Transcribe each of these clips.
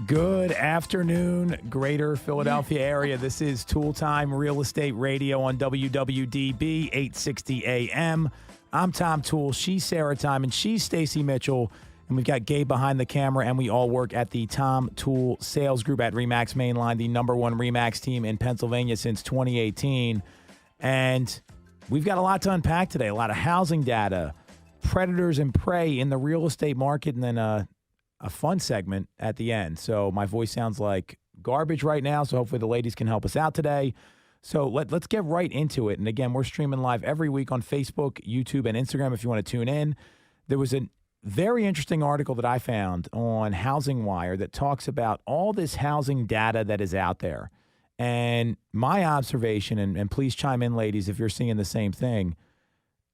Good afternoon, greater Philadelphia area. This is Toole Time Real Estate Radio on WWDB 860 AM. I'm Tom Toole. She's Sarah Tymon. She's Stacey Mitchell. And we've got Gabe behind the camera, and we all work at the Tom Toole Sales Group at RE/MAX Mainline, the number one RE/MAX team in Pennsylvania since 2018. And we've got a lot to unpack today, a lot of housing data, predators and prey in the real estate market, and then a fun segment at the end. So my voice sounds like garbage right now, so hopefully the ladies can help us out today. So let's get right into it. And again, we're streaming live every week on Facebook, YouTube, and Instagram if you want to tune in. There was a very interesting article that I found on Housing Wire that talks about all this housing data that is out there. And my observation, and please chime in, ladies, if you're seeing the same thing,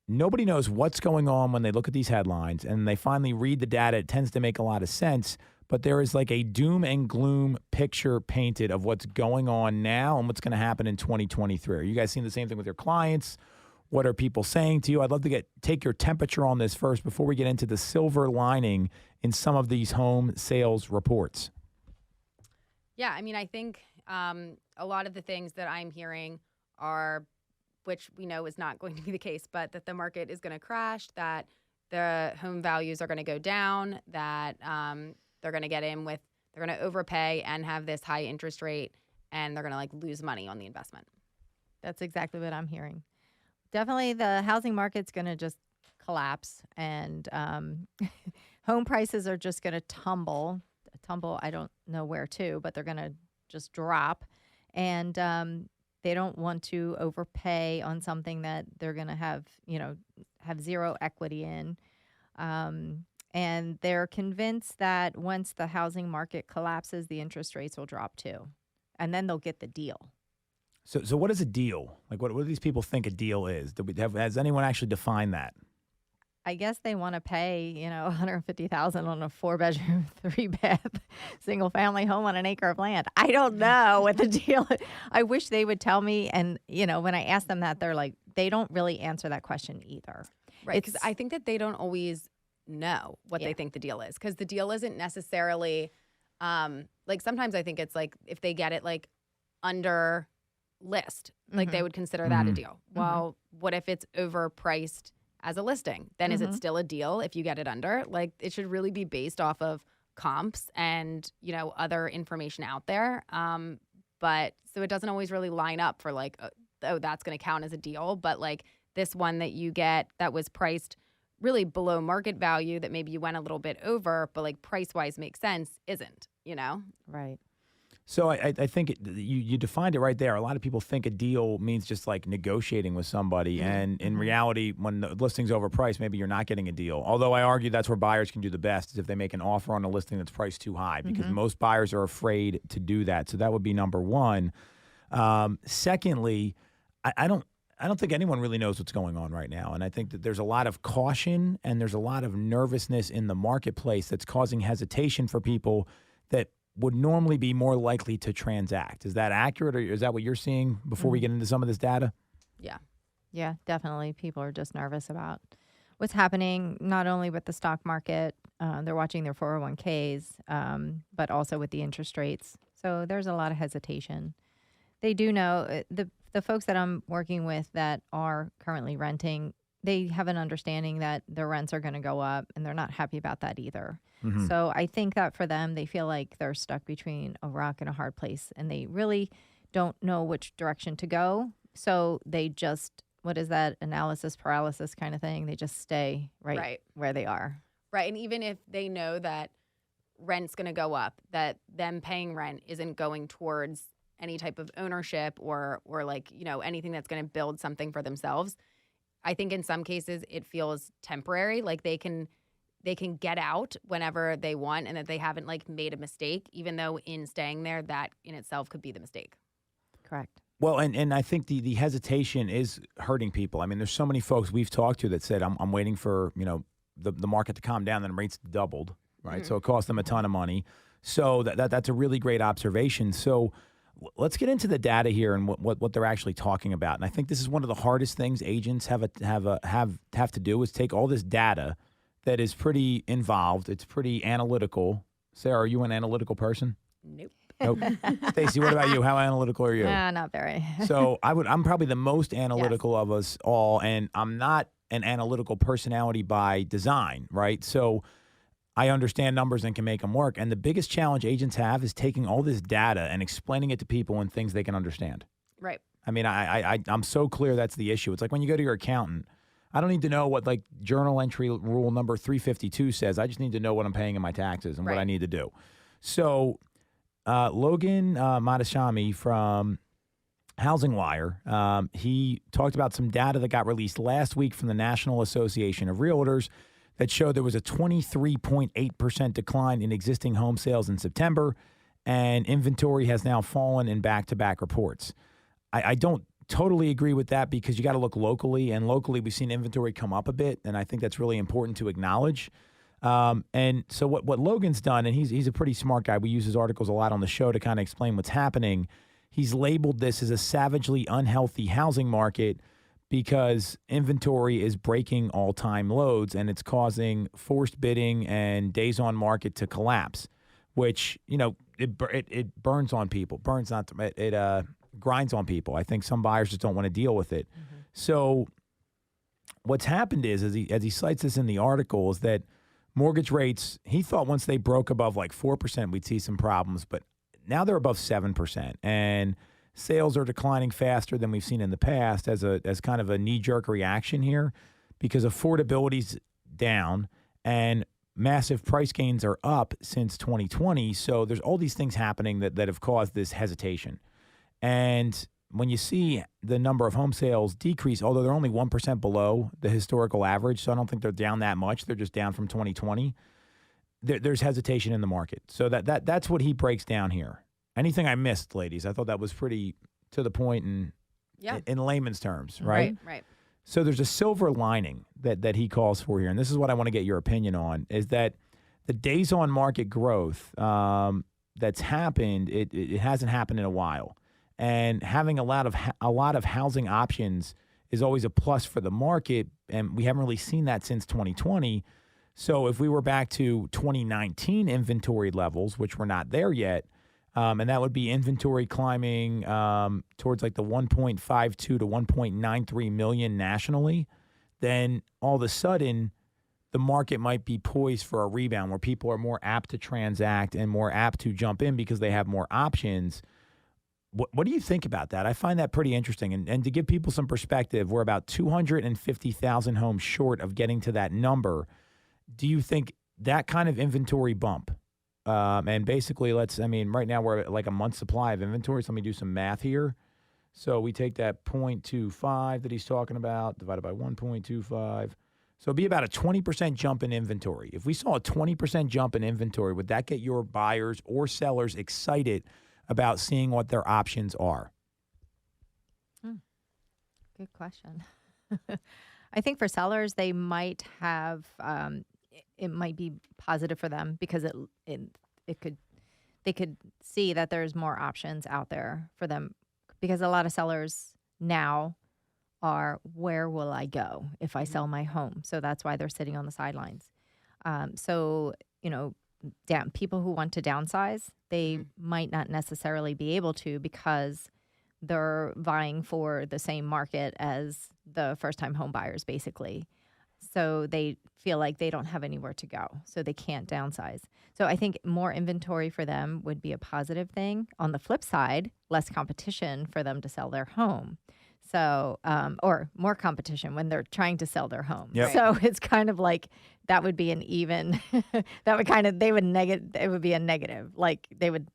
nobody knows what's going on when they look at these headlines and they finally read the data. It tends to make a lot of sense, but there is like a doom and gloom picture painted of what's going on now and what's going to happen in 2023. Are you guys seeing the same thing with your clients? What are people saying to you? I'd love to take your temperature on this first before we get into the silver lining in some of these home sales reports. Yeah, I mean, I think a lot of the things that I'm hearing are, which we know is not going to be the case, but that the market is going to crash, that the home values are going to go down, that they're going to get in with, they're going to overpay and have this high interest rate, and they're going to like lose money on the investment. That's exactly what I'm hearing. Definitely the housing market's going to just collapse, and home prices are just going to tumble. I don't know where to, but they're going to just drop. And they don't want to overpay on something that they're going to have zero equity in. And they're convinced that once the housing market collapses, the interest rates will drop too. And then they'll get the deal. So what is a deal? Like, what do these people think a deal is? Has anyone actually defined that? I guess they want to pay, $150,000 on a 4-bedroom, 3-bath, single-family home on an acre of land. I don't know what the deal is. I wish they would tell me. And, when I ask them that, they're like, they don't really answer that question either. Right, because I think that they don't always know what they think the deal is. Because the deal isn't necessarily, like sometimes I think it's like if they get it like under list, like they would consider that a deal. Well, what if it's overpriced as a listing? Then is it still a deal if you get it under? Like, it should really be based off of comps and, other information out there. But so it doesn't always really line up for like, oh, that's going to count as a deal. But like this one that you get that was priced really below market value that maybe you went a little bit over, but like price-wise makes sense, isn't, Right. So I think you defined it right there. A lot of people think a deal means just like negotiating with somebody. And in reality, when the listing's overpriced, maybe you're not getting a deal. Although I argue that's where buyers can do the best, is if they make an offer on a listing that's priced too high, because most buyers are afraid to do that. So that would be number one. Secondly, I don't think anyone really knows what's going on right now. And I think that there's a lot of caution and there's a lot of nervousness in the marketplace that's causing hesitation for people that would normally be more likely to transact. Is that accurate, or is that what you're seeing before we get into some of this data? Yeah. Yeah, definitely. People are just nervous about what's happening, not only with the stock market, they're watching their 401ks, but also with the interest rates. So there's a lot of hesitation. They do know, the folks that I'm working with that are currently renting, they have an understanding that their rents are going to go up, and they're not happy about that either. So I think that for them, they feel like they're stuck between a rock and a hard place, and they really don't know which direction to go. So they just, what is that, analysis paralysis kind of thing? They just stay right where they are. Right. And even if they know that rent's going to go up, that them paying rent isn't going towards any type of ownership or like, anything that's going to build something for themselves, I think in some cases it feels temporary. Like they can get out whenever they want, and that they haven't like made a mistake, even though in staying there, that in itself could be the mistake. Correct. Well, and I think the hesitation is hurting people. I mean, there's so many folks we've talked to that said, I'm waiting for, the market to calm down, then rates doubled, right? So it cost them a ton of money. So that's a really great observation. So let's get into the data here and what they're actually talking about. And I think this is one of the hardest things agents have to do, is take all this data that is pretty involved. It's pretty analytical. Sarah, are you an analytical person? Nope. Nope. Stacey, what about you? How analytical are you? Not very. So I'm probably the most analytical of us all, and I'm not an analytical personality by design, right? So I understand numbers and can make them work. And the biggest challenge agents have is taking all this data and explaining it to people in things they can understand. Right. I mean, I'm so clear that's the issue. It's like when you go to your accountant, I don't need to know what like journal entry rule number 352 says. I just need to know what I'm paying in my taxes and what I need to do. So Logan Madashami from Housing Wire, he talked about some data that got released last week from the National Association of Realtors that showed there was a 23.8% decline in existing home sales in September, and inventory has now fallen in back-to-back reports. I don't totally agree with that because you got to look locally, and locally we've seen inventory come up a bit, and I think that's really important to acknowledge. And so what Logan's done, and he's a pretty smart guy. We use his articles a lot on the show to kind of explain what's happening. He's labeled this as a savagely unhealthy housing market because inventory is breaking all-time lows, and it's causing forced bidding and days on market to collapse, which, you know, it burns on people. It grinds on people. I think some buyers just don't want to deal with it. Mm-hmm. So what's happened is, as he cites this in the article, is that mortgage rates, he thought once they broke above like 4%, we'd see some problems, but now they're above 7%. And sales are declining faster than we've seen in the past as kind of a knee-jerk reaction here because affordability's down and massive price gains are up since 2020. So there's all these things happening that have caused this hesitation. And when you see the number of home sales decrease, although they're only 1% below the historical average, so I don't think they're down that much. They're just down from 2020. There's hesitation in the market. So that's what he breaks down here. Anything I missed, ladies? I thought that was pretty to the point in layman's terms, right? Right. So there's a silver lining that he calls for here, and this is what I want to get your opinion on, is that the days on market growth that's happened, it hasn't happened in a while. And having a lot of housing options is always a plus for the market, and we haven't really seen that since 2020. So if we were back to 2019 inventory levels, which we're not there yet, and that would be inventory climbing towards like the 1.52 to 1.93 million nationally, then all of a sudden the market might be poised for a rebound where people are more apt to transact and more apt to jump in because they have more options. What do you think about that? I find that pretty interesting. And to give people some perspective, we're about 250,000 homes short of getting to that number. Do you think that kind of inventory bump, and basically right now we're at like a month's supply of inventory. So let me do some math here. So we take that 0.25 that he's talking about, divided by 1.25. So it'd be about a 20% jump in inventory. If we saw a 20% jump in inventory, would that get your buyers or sellers excited about seeing what their options are? Good question. I think for sellers, they might have it might be positive for them because they could see that there's more options out there for them, because a lot of sellers now are, where will I go if I sell my home? So that's why they're sitting on the sidelines. So, you know, people who want to downsize, they might not necessarily be able to because they're vying for the same market as the first-time home buyers, basically. So they feel like they don't have anywhere to go, so they can't downsize. So I think more inventory for them would be a positive thing. On the flip side, less competition for them to sell their home. So, or more competition when they're trying to sell their home. Yep. So it's kind of like that would be an even, that would kind of, it would be a negative. Like they would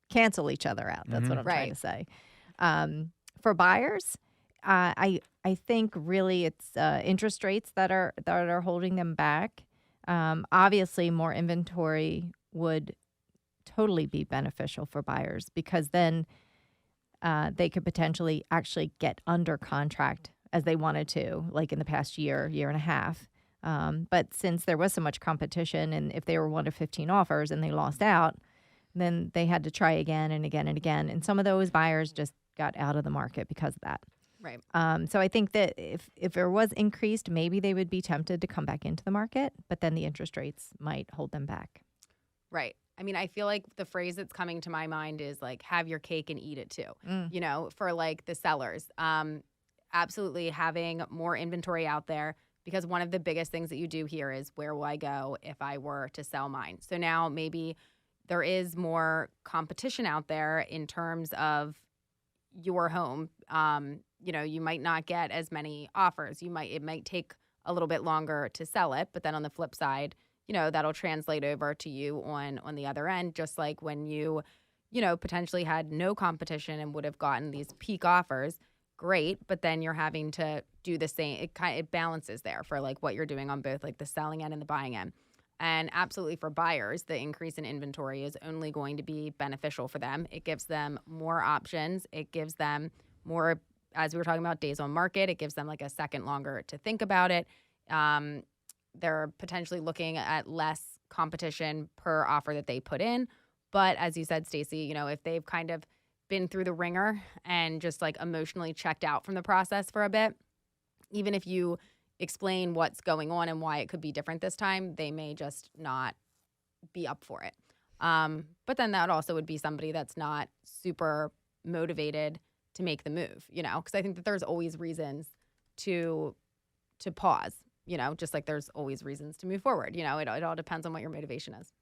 cancel each other out. That's what I'm trying to say. For buyers, I think really it's interest rates that are holding them back. Obviously, more inventory would totally be beneficial for buyers because then they could potentially actually get under contract as they wanted to, like in the past year and a half. But since there was so much competition, and if they were 1 to 15 offers and they lost out, then they had to try again and again and again. And some of those buyers just got out of the market because of that. Right. So I think that if there was increased, maybe they would be tempted to come back into the market, but then the interest rates might hold them back. Right. I mean, I feel like the phrase that's coming to my mind is like, have your cake and eat it too, Mm. for like the sellers. Absolutely having more inventory out there, because one of the biggest things that you do here is, where will I go if I were to sell mine? So now maybe there is more competition out there in terms of your home. You might not get as many offers. It might take a little bit longer to sell it, but then on the flip side, that'll translate over to you on the other end, just like when you potentially had no competition and would have gotten these peak offers. Great, but then you're having to do the same. It balances there for like what you're doing on both like the selling end and the buying end. And absolutely for buyers, the increase in inventory is only going to be beneficial for them. It gives them more options. It gives them more, as we were talking about, days on market. It gives them like a second longer to think about it. They're potentially looking at less competition per offer that they put in. But as you said, Stacey, if they've kind of been through the ringer and just like emotionally checked out from the process for a bit, even if you explain what's going on and why it could be different this time, they may just not be up for it. But then that also would be somebody that's not super motivated to make the move, because I think that there's always reasons to pause, just like there's always reasons to move forward. It all depends on what your motivation is.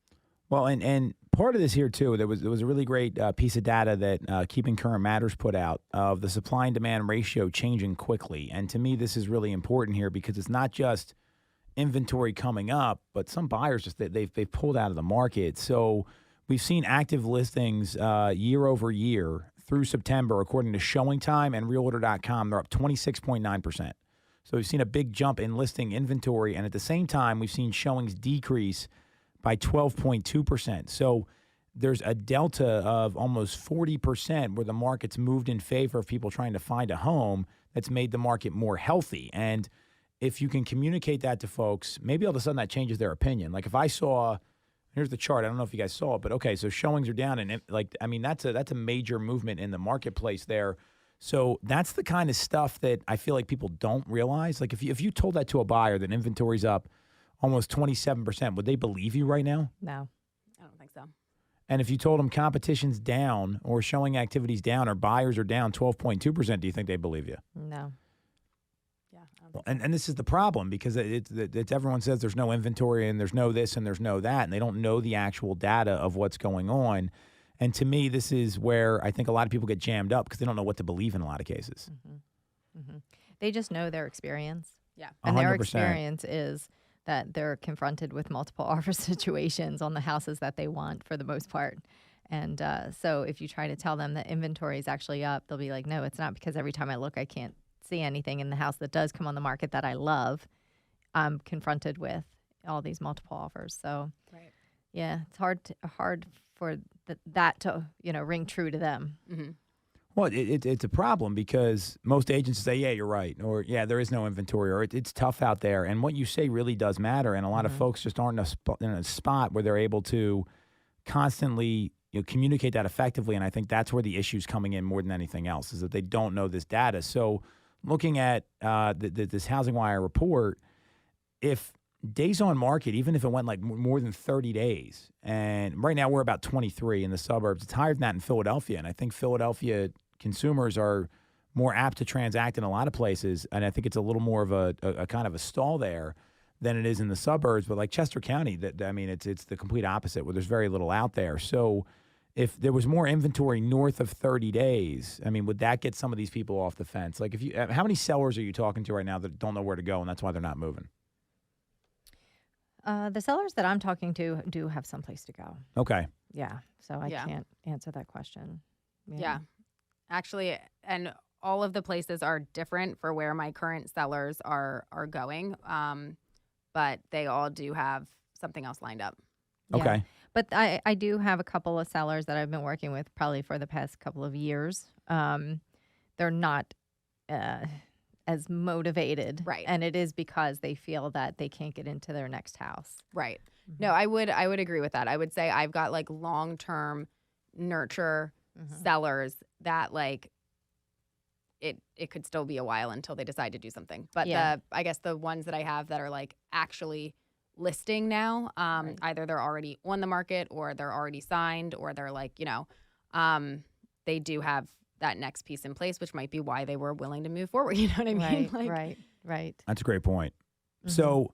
Well, and part of this here too, there was a really great piece of data that Keeping Current Matters put out of the supply and demand ratio changing quickly. And to me, this is really important here because it's not just inventory coming up, but some buyers just they've pulled out of the market. So we've seen active listings year over year through September, according to Showing Time and Realtor.com, they're up 26.9%. So we've seen a big jump in listing inventory, and at the same time, we've seen showings decrease by 12.2%. So there's a delta of almost 40% where the market's moved in favor of people trying to find a home. That's made the market more healthy. And if you can communicate that to folks, maybe all of a sudden that changes their opinion. Like if I saw, here's the chart. I don't know if you guys saw it, but okay, so showings are down, and that's a major movement in the marketplace there. So that's the kind of stuff that I feel like people don't realize. Like if you told that to a buyer that inventory's up almost 27%, would they believe you right now? No. I don't think so. And if you told them competition's down or showing activity's down or buyers are down 12.2%, do you think they believe you? No. Yeah. I don't think so. And this is the problem because it's everyone says there's no inventory and there's no this and there's no that, and they don't know the actual data of what's going on. And to me, this is where I think a lot of people get jammed up because they don't know what to believe in a lot of cases. Mm-hmm. Mm-hmm. They just know their experience. Yeah. And their 100%. experience is that they're confronted with multiple offer situations on the houses that they want for the most part. And so if you try to tell them that inventory is actually up, they'll be like, no, it's not, because every time I look, I can't see anything in the house that does come on the market that I love. I'm confronted with all these multiple offers. So, Right. yeah, it's hard for that to, ring true to them. Mm-hmm. Well, it's a problem because most agents say, yeah, you're right, or yeah, there is no inventory, or it's tough out there. And what you say really does matter. And a lot of folks just aren't in a spot where they're able to constantly communicate that effectively. And I think that's where the issue's coming in more than anything else, is that they don't know this data. So looking at this Housing Wire report, if days on market, even if it went like more than 30 days, and right now we're about 23 in the suburbs, it's higher than that in Philadelphia. And I think Philadelphia consumers are more apt to transact in a lot of places. And I think it's a little more of a kind of a stall there than it is in the suburbs. But like Chester County, it's the complete opposite, where there's very little out there. So if there was more inventory north of 30 days, would that get some of these people off the fence? Like how many sellers are you talking to right now that don't know where to go, and that's why they're not moving? The sellers that I'm talking to do have someplace to go. Okay. Yeah. So I Yeah. can't answer that question. Yeah. Actually, and all of the places are different for where my current sellers are going, but they all do have something else lined up. Yeah. Okay. But I do have a couple of sellers that I've been working with probably for the past couple of years. They're not as motivated. Right. And it is because they feel that they can't get into their next house. Right. No, I would agree with that. I would say I've got like long-term nurture sellers that like it could still be a while until they decide to do something. But Yeah. I guess the ones that I have that are like actually listing now. Right. Either they're already on the market or they're already signed or they're like, they do have that next piece in place, which might be why they were willing to move forward. You know what I mean? Right. That's a great point. So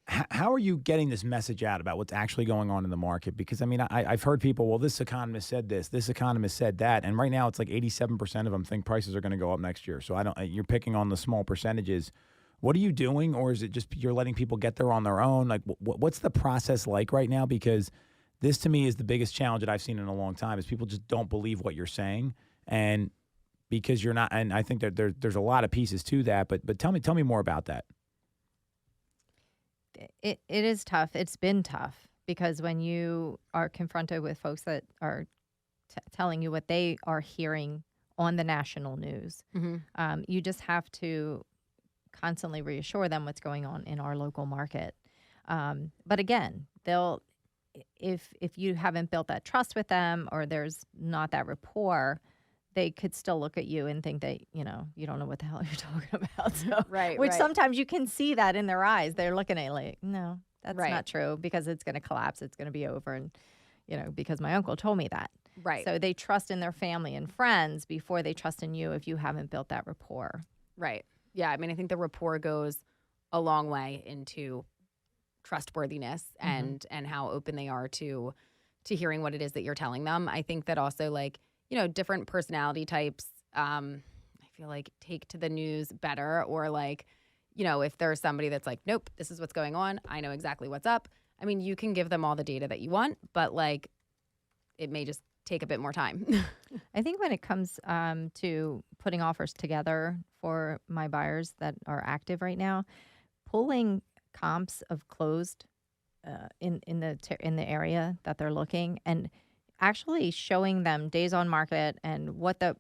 how are you getting this message out about what's actually going on in the market? Because, I mean, I've heard people, well, this economist said this economist said that. And right now it's like 87% of them think prices are going to go up next year. So you're picking on the small percentages. What are you doing? Or is it just you're letting people get there on their own? Like, what's the process like right now? Because this, to me, is the biggest challenge that I've seen in a long time is people just don't believe what you're saying. And because you're not, and I think that there's a lot of pieces to that, but tell me more about that. It is tough. It's been tough because when you are confronted with folks that are telling you what they are hearing on the national news, you just have to constantly reassure them what's going on in our local market. But again, if you haven't built that trust with them or there's not that rapport, they could still look at you and think that, you don't know what the hell you're talking about. So, which sometimes you can see that in their eyes. They're looking at you like, no, that's not true because it's going to collapse. It's going to be over. And, because my uncle told me that. Right. So they trust in their family and friends before they trust in you if you haven't built that rapport. Right. Yeah. I mean, I think the rapport goes a long way into trustworthiness and how open they are to hearing what it is that you're telling them. I think that also different personality types, I feel like take to the news better or if there's somebody that's like, nope, this is what's going on. I know exactly what's up. I mean, you can give them all the data that you want, but it may just take a bit more time. I think when it comes to putting offers together for my buyers that are active right now, pulling comps of closed in the area that they're looking and actually showing them days on market and what the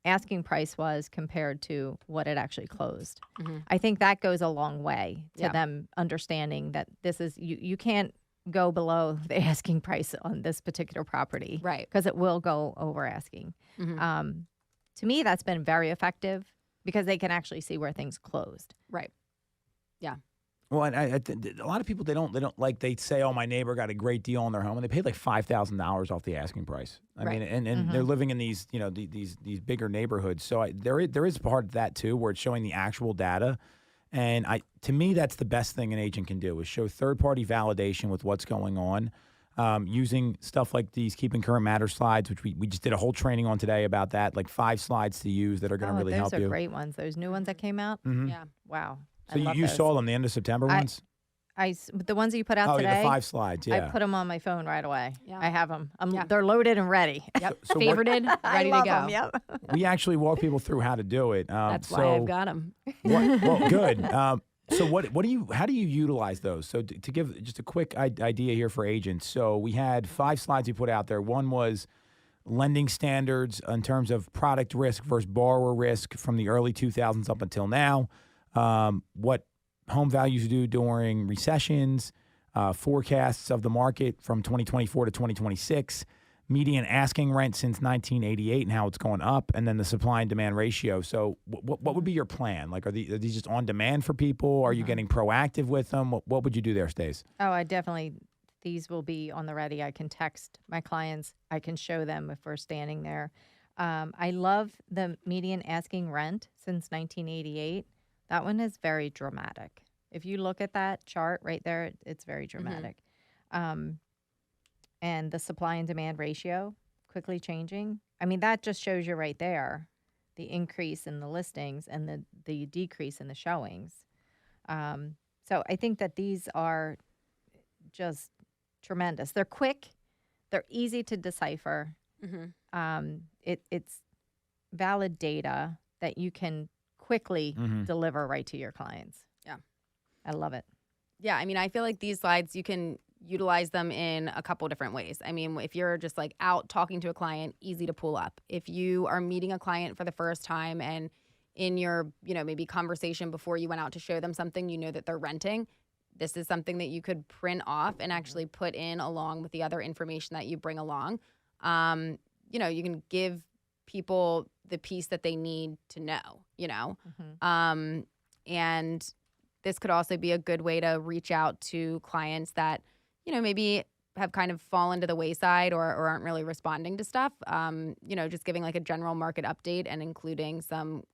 asking price was compared to what it actually closed. I think that goes a long way to them understanding that this is you can't go below the asking price on this particular property, right? Because it will go over asking. To me, that's been very effective because they can actually see where things closed. Right. Yeah. Well, and a lot of people they say, oh, my neighbor got a great deal on their home, and they paid like $5,000 off the asking price. I mean, and they're living in these these bigger neighborhoods. So there is part of that too, where it's showing the actual data. And to me, that's the best thing an agent can do is show third-party validation with what's going on, using stuff like these Keeping Current Matter slides, which we just did a whole training on today about that, like 5 slides to use that are going to really help you. Those are great ones. Those new ones that came out. Yeah. Wow. So you saw them the end of September ones? The ones that you put out today. Oh, the 5 slides, yeah. I put them on my phone right away. Yeah. I have them. They're loaded and ready. Yep. So favorited, ready to go. Them, yep. We actually walk people through how to do it. That's why I've got them. Well, good. So how do you utilize those? So to give just a quick idea here for agents. So we had 5 slides we put out there. One was lending standards in terms of product risk versus borrower risk from the early 2000s up until now. What home values do during recessions, forecasts of the market from 2024 to 2026, median asking rent since 1988 and how it's going up, and then the supply and demand ratio. So what would be your plan? Like, are these just on demand for people? Are you getting proactive with them? What would you do there, Stace? Oh, these will be on the ready. I can text my clients. I can show them if we're standing there. I love the median asking rent since 1988. That one is very dramatic. If you look at that chart right there, it's very dramatic. And the supply and demand ratio quickly changing. I mean, that just shows you right there the increase in the listings and the decrease in the showings. So I think that these are just tremendous. They're quick. They're easy to decipher. It's valid data that you can quickly deliver right to your clients. Yeah. I love it. Yeah. I mean, I feel like these slides, you can utilize them in a couple different ways. I mean, if you're just out talking to a client, easy to pull up. If you are meeting a client for the first time and in your, maybe conversation before you went out to show them something, that they're renting, this is something that you could print off and actually put in along with the other information that you bring along. You can give people the piece that they need to know, and this could also be a good way to reach out to clients that, maybe have kind of fallen to the wayside or aren't really responding to stuff. Just giving like a general market update and including some,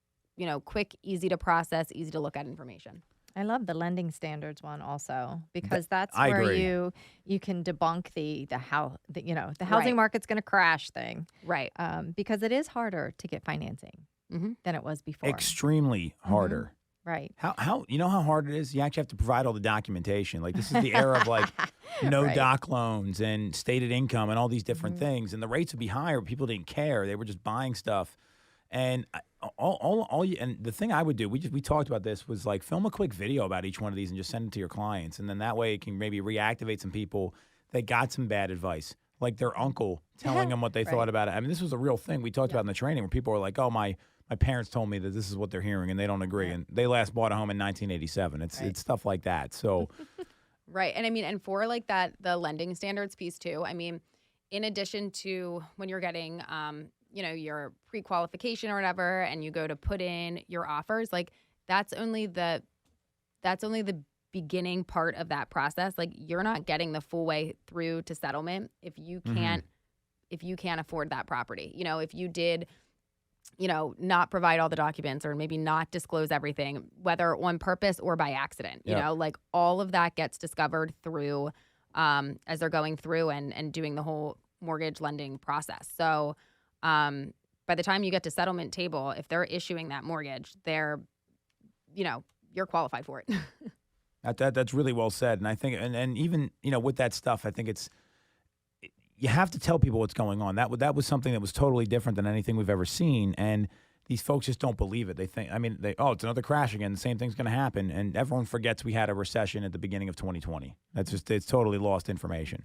quick, easy to process, easy to look at information. I love the lending standards one also because that's I where agree. you can debunk the housing market's going to crash thing. Right. Because it is harder to get financing than it was before. Extremely harder. Right. How you know how hard it is? You actually have to provide all the documentation. Like this is the era of like no Right. doc loans and stated income and all these different things. And the rates would be higher, but people didn't care. They were just buying stuff. And and the thing I would do, we talked about this, was like film a quick video about each one of these and just send it to your clients. And then that way it can maybe reactivate some people that got some bad advice, like their uncle telling them what they thought about it. I mean, this was a real thing we talked about in the training where people were like, oh, my parents told me that this is what they're hearing and they don't agree. And they last bought a home in 1987. It's stuff like that. So Right. And I mean, and for like that, the lending standards piece too, I mean, in addition to when you're getting, your pre-qualification or whatever, and you go to put in your offers, like that's only the beginning part of that process. Like you're not getting the full way through to settlement if you can't afford that property. If you did, not provide all the documents or maybe not disclose everything, whether on purpose or by accident, like all of that gets discovered through as they're going through and doing the whole mortgage lending process. So by the time you get to settlement table, if they're issuing that mortgage, they're, you're qualified for it. That's really well said. And I think, and even, with that stuff, I think you have to tell people what's going on. That was something that was totally different than anything we've ever seen. And these folks just don't believe it. They think, it's another crash again. The same thing's going to happen. And everyone forgets we had a recession at the beginning of 2020. It's totally lost information.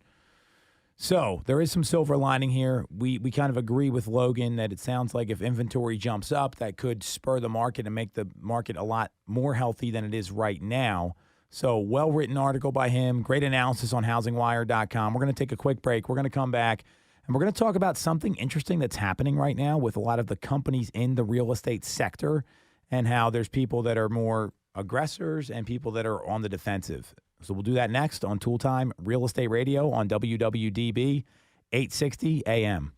So there is some silver lining here. We kind of agree with Logan that it sounds like if inventory jumps up, that could spur the market and make the market a lot more healthy than it is right now. So well-written article by him, great analysis on housingwire.com. We're going to take a quick break. We're going to come back, and we're going to talk about something interesting that's happening right now with a lot of the companies in the real estate sector and how there's people that are more aggressors and people that are on the defensive. So we'll do that next on Tool Time Real Estate Radio on WWDB 860 AM.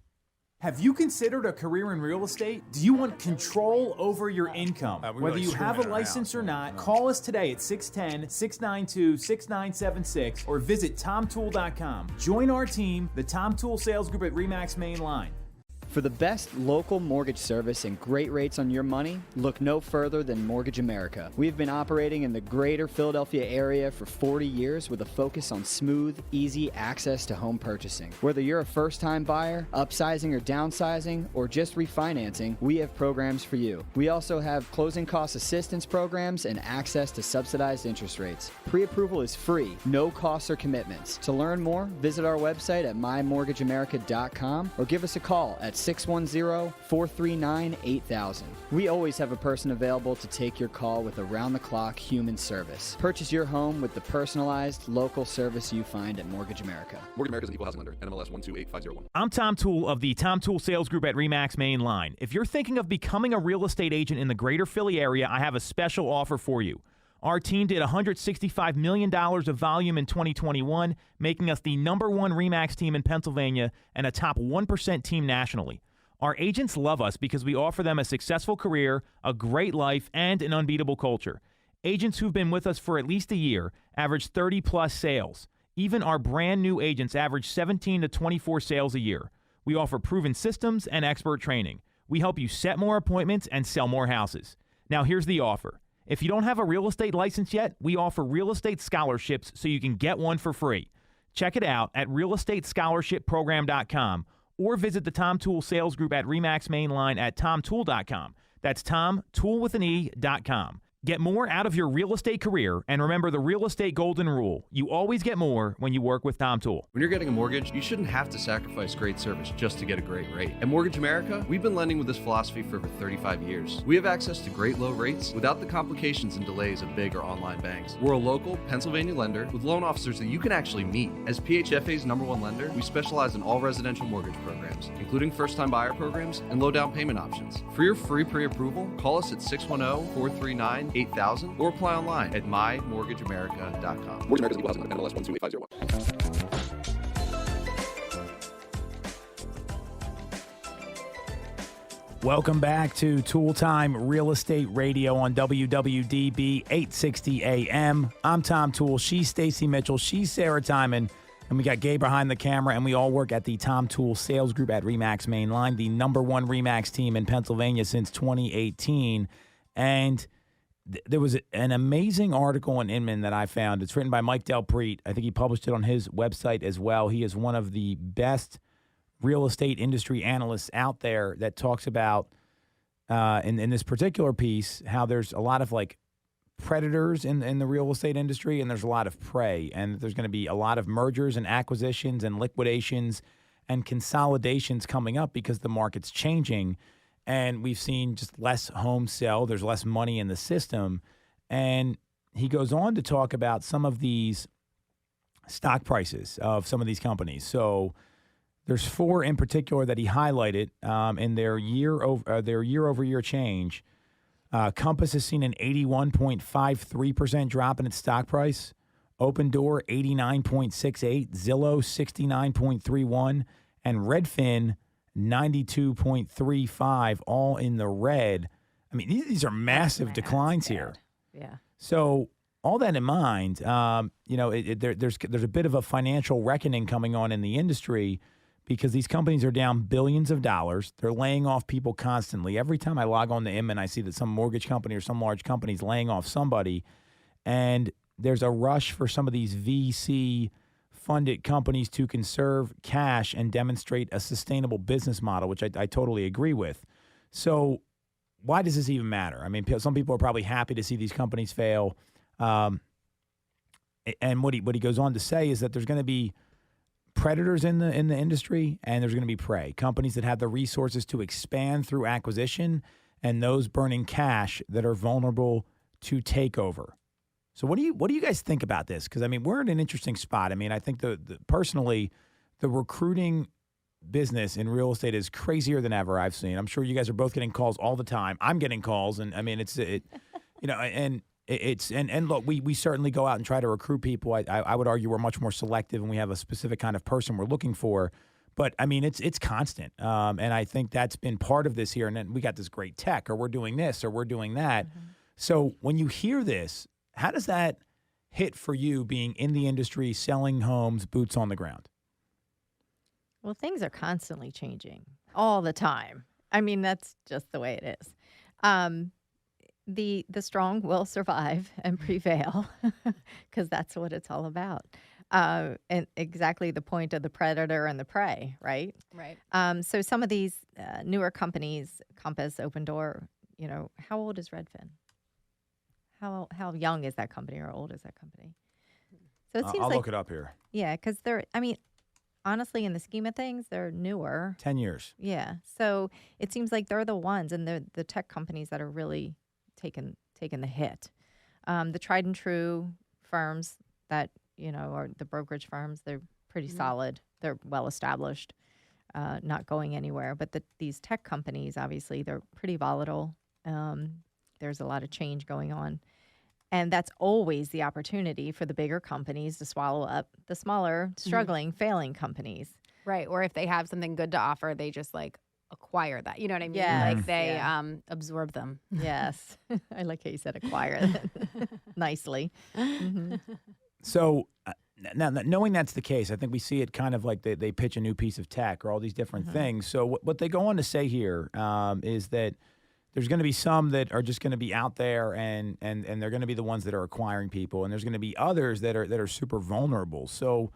Have you considered a career in real estate? Do you want control over your income? Whether you have a license or not, call us today at 610-692-6976 or visit TomToole.com. Join our team, the Tom Toole Sales Group at RE/MAX Main Line. For the best local mortgage service and great rates on your money, look no further than Mortgage America. We've been operating in the greater Philadelphia area for 40 years with a focus on smooth, easy access to home purchasing. Whether you're a first-time buyer, upsizing or downsizing, or just refinancing, we have programs for you. We also have closing cost assistance programs and access to subsidized interest rates. Pre-approval is free, no costs or commitments. To learn more, visit our website at mymortgageamerica.com or give us a call at 610-439-8000. We always have a person available to take your call with around-the-clock human service. Purchase your home with the personalized, local service you find at Mortgage America. Mortgage America is an equal housing lender. NMLS 128501. I'm Tom Toole of the Tom Toole Sales Group at RE/MAX Main Line. If you're thinking of becoming a real estate agent in the greater Philly area, I have a special offer for you. Our team did $165 million of volume in 2021, making us the #1 RE/MAX team in Pennsylvania and a top 1% team nationally. Our agents love us because we offer them a successful career, a great life, and an unbeatable culture. Agents who've been with us for at least a year average 30-plus sales. Even our brand new agents average 17 to 24 sales a year. We offer proven systems and expert training. We help you set more appointments and sell more houses. Now here's the offer. If you don't have a real estate license yet, we offer real estate scholarships so you can get one for free. Check it out at realestatescholarshipprogram.com or visit the Tom Toole Sales Group at RE/MAX Main Line at tomtoole.com. That's tomtoole.com. Get more out of your real estate career, and remember the real estate golden rule. You always get more when you work with Tom Toole. When you're getting a mortgage, you shouldn't have to sacrifice great service just to get a great rate. At Mortgage America, we've been lending with this philosophy for over 35 years. We have access to great low rates without the complications and delays of big or online banks. We're a local Pennsylvania lender with loan officers that you can actually meet. As PHFA's #1 lender, we specialize in all residential mortgage programs, including first-time buyer programs and low down payment options. For your free pre-approval, call us at 610-439-8000. 800-838-8000 or apply online at mymortgageamerica.com. Mortgage America's equal housing lender, MLS 1285001. Welcome back to Tool Time Real Estate Radio on WWDB 860 AM. I'm Tom Toole. She's Stacey Mitchell. She's Sarah Tymon. And we got Gabe behind the camera, and we all work at the Tom Toole Sales Group at RE/MAX Main Line, the #1 RE/MAX team in Pennsylvania since 2018. And there was an amazing article in Inman that I found. It's written by Mike Delpreet. I think he published it on his website as well. He is one of the best real estate industry analysts out there that talks about, in this particular piece, how there's a lot of like predators in the real estate industry, and there's a lot of prey, and there's going to be a lot of mergers and acquisitions and liquidations and consolidations coming up because the market's changing, and we've seen just less homes sell. There's less money in the system, and he goes on to talk about some of these stock prices of some of these companies. So there's 4 in particular that he highlighted in their year-over-year change. Compass has seen an 81.53% drop in its stock price. Open Door, 89.68. Zillow, 69.31. And Redfin, 92.35, all in the red. I mean, these are massive declines here. Yeah. So all that in mind, there's a bit of a financial reckoning coming on in the industry, because these companies are down billions of dollars. They're laying off people constantly. Every time I log on to Inman, I see that some mortgage company or some large company is laying off somebody. And there's a rush for some of these VC-funded companies to conserve cash and demonstrate a sustainable business model, which I totally agree with. So why does this even matter? I mean, some people are probably happy to see these companies fail. And what he goes on to say is that there's going to be predators in the industry, and there's going to be prey, companies that have the resources to expand through acquisition, and those burning cash that are vulnerable to takeover. So what do you guys think about this? Because I mean, we're in an interesting spot. I mean, I think personally, the recruiting business in real estate is crazier than ever I've seen. I'm sure you guys are both getting calls all the time. I'm getting calls, and I mean, and look, we certainly go out and try to recruit people. I would argue we're much more selective, and we have a specific kind of person we're looking for. But I mean, it's constant, and I think that's been part of this here. And then we got this great tech, or we're doing this, or we're doing that. Mm-hmm. So when you hear this, how does that hit for you, being in the industry, selling homes, boots on the ground? Well, things are constantly changing all the time. I mean, that's just the way it is. The strong will survive and prevail, because that's what it's all about. And exactly the point of the predator and the prey, right? Right. So some of these newer companies, Compass, Open Door, how old is Redfin? How young is that company, or old is that company? So it seems I'll look it up here. Yeah, because honestly, in the scheme of things, they're newer. 10 years. Yeah. So it seems like they're the ones, and they're the tech companies that are really taken the hit. The tried and true firms that, are the brokerage firms, they're pretty solid. They're well established, not going anywhere. But these tech companies, obviously, they're pretty volatile. There's a lot of change going on. And that's always the opportunity for the bigger companies to swallow up the smaller, struggling, failing companies. Right. Or if they have something good to offer, they just acquire that. You know what I mean? Yes. Like they absorb them. Yes. I like how you said acquire nicely. Mm-hmm. So now, knowing that's the case, I think we see it kind of like they pitch a new piece of tech or all these different things. So what they go on to say here is that there's going to be some that are just going to be out there, and they're going to be the ones that are acquiring people, and there's going to be others that are super vulnerable. So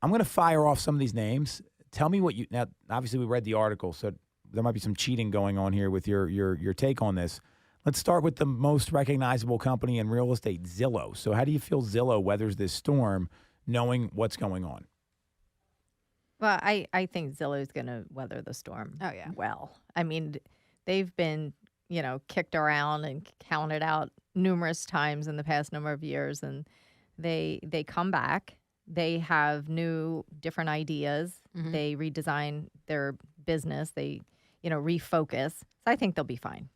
I'm going to fire off some of these names. Tell me now, obviously we read the article, so there might be some cheating going on here with your take on this. Let's start with the most recognizable company in real estate, Zillow. So how do you feel Zillow weathers this storm, knowing what's going on? Well, I think Zillow is going to weather the storm. Oh, yeah. Well, I mean, they've been, kicked around and counted out numerous times in the past number of years, and they come back. They have new, different ideas. Mm-hmm. They redesign their business. They, refocus. So I think they'll be fine.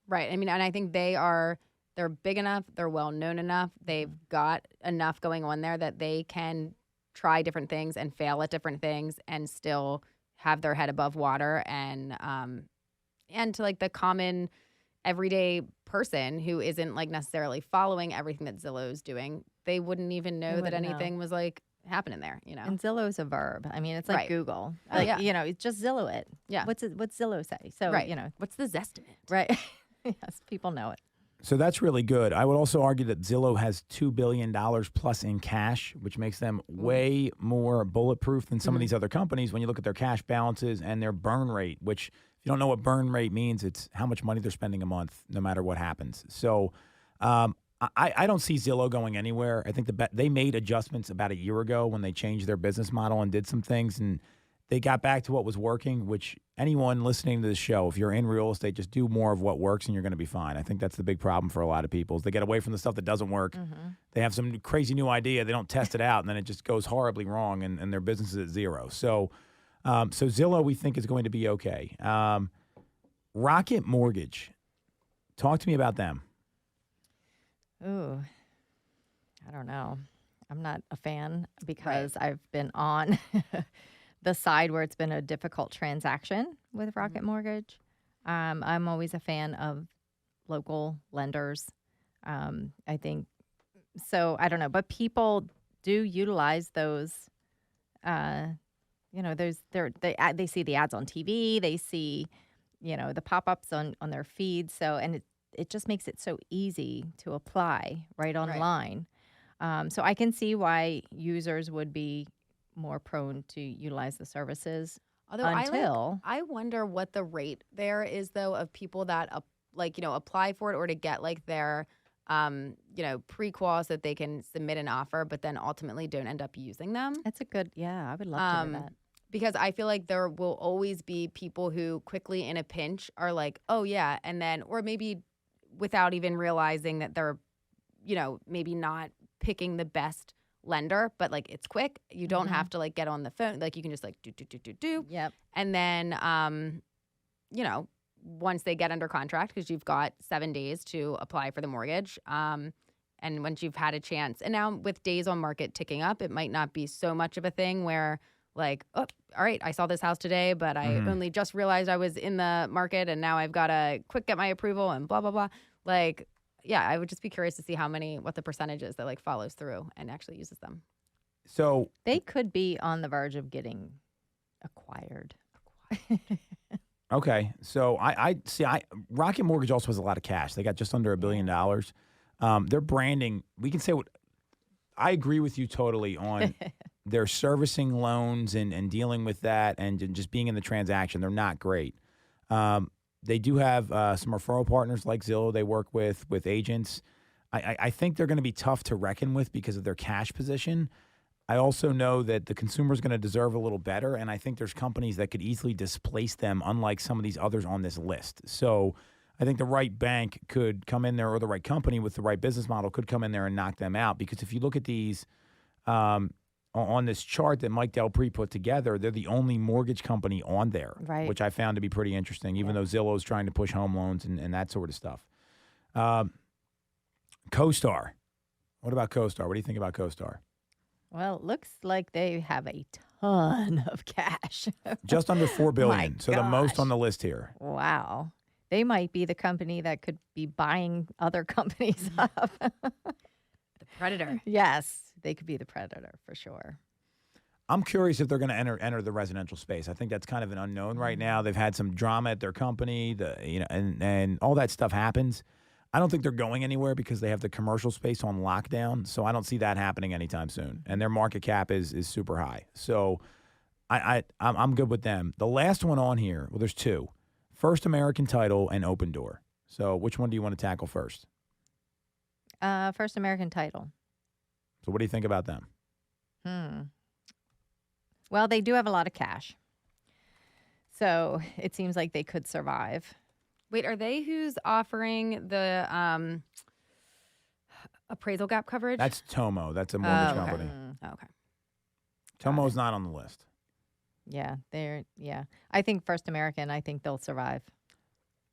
Right. I mean, and I think they are they're big enough, they're well known enough, they've got enough going on there that they can try different things and fail at different things and still have their head above water. And to like the common everyday person who isn't like necessarily following everything that Zillow's doing, they wouldn't even know that anything was like happening there, you know. And Zillow's a verb. I mean, it's like Right. Google. Oh, Like, yeah. you know, it's just Zillow it. Yeah. What's Zillow say? So, Right. you know, What's the Zestimate? right. Yes, people know it. So that's really good. I would also argue that Zillow has $2 billion plus in cash, which makes them way more bulletproof than some of these other companies when you look at their cash balances and their burn rate, which, if you don't know what burn rate means, it's how much money they're spending a month, no matter what happens. So I don't see Zillow going anywhere. I think they made adjustments about a year ago when they changed their business model and did some things, and they got back to what was working, which anyone listening to this show, if you're in real estate, just do more of what works and you're going to be fine. I think that's the big problem for a lot of people is they get away from the stuff that doesn't work. They have some crazy new idea. They don't test it out, and then it just goes horribly wrong, and their business is at zero. So Zillow, we think, is going to be okay. Rocket Mortgage. Talk to me about them. Ooh, I don't know. I'm not a fan because I've been on the side where it's been a difficult transaction with Rocket Mortgage. I'm always a fan of local lenders. I think so. I don't know, but people do utilize those. You know, they see the ads on TV. They see, you know, the pop-ups on their feeds. So, and it just makes it so easy to apply right online. So I can see why users would be more prone to utilize the services. Although I wonder what the rate there is, though, of people that apply for it or to get like their pre-qual so that they can submit an offer, but then ultimately don't end up using them. That's a good, I would love to hear that. Because I feel like there will always be people who quickly in a pinch are like, oh yeah, and then, or maybe without even realizing that they're, maybe not picking the best lender, but like it's quick. You don't have to like get on the phone. Like you can just like do. Yep. And then, once they get under contract, because you've got 7 days to apply for the mortgage. And once you've had a chance, and now with days on market ticking up, it might not be so much of a thing where like, oh, all right, I saw this house today, but I only just realized I was in the market and now I've got to quick get my approval and blah, blah, blah. Like, yeah, I would just be curious to see what the percentage is that like follows through and actually uses them. So they could be on the verge of getting acquired. Okay. So I see Rocket Mortgage also has a lot of cash. They got just under $1 billion. Their branding, we can say I agree with you totally on their servicing loans and dealing with that and just being in the transaction. They're not great. They do have some referral partners like Zillow they work with agents. I think they're going to be tough to reckon with because of their cash position. I also know that the consumer is going to deserve a little better, and I think there's companies that could easily displace them, unlike some of these others on this list. So I think the right bank could come in there, or the right company with the right business model could come in there and knock them out. Because if you look at these on this chart that Mike Del Pre put together, they're the only mortgage company on there, right, which I found to be pretty interesting, even though Zillow is trying to push home loans and that sort of stuff. CoStar. What about CoStar? What do you think about CoStar? Well, it looks like they have a ton of cash. Just under $4 billion. So the most on the list here. Wow. They might be the company that could be buying other companies up. The predator. Yes, they could be the predator for sure. I'm curious if they're going to enter the residential space. I think that's kind of an unknown right now. They've had some drama at their company, and all that stuff happens. I don't think they're going anywhere because they have the commercial space on lockdown. So I don't see that happening anytime soon. And their market cap is super high. So I'm good with them. The last one on here, well, there's two. First American Title and Open Door. So which one do you want to tackle first? First American Title. So what do you think about them? Well, they do have a lot of cash. So it seems like they could survive. Wait, are they who's offering the appraisal gap coverage? That's Tomo. That's a mortgage company. Okay. Tomo's not on the list. Yeah, I think First American, I think they'll survive.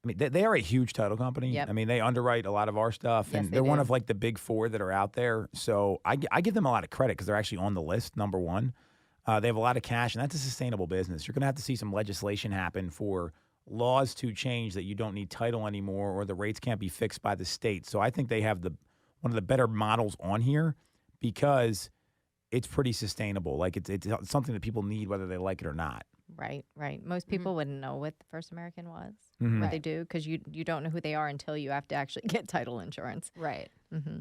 I mean, they are a huge title company. Yep. I mean, they underwrite a lot of our stuff, Yes, and they they're one do. of like the big four that are out there. So I give them a lot of credit because they're actually on the list, number one. They have a lot of cash, and that's a sustainable business. You're going to have to see some legislation happen for laws to change that you don't need title anymore, or the rates can't be fixed by the state. So I think they have one of the better models on here because it's pretty sustainable. Like it's something that people need whether they like it or not. Right, right. Most people wouldn't know what the First American was, Mhm. what they do, because you don't know who they are until you have to actually get title insurance. Right. Mm-hmm.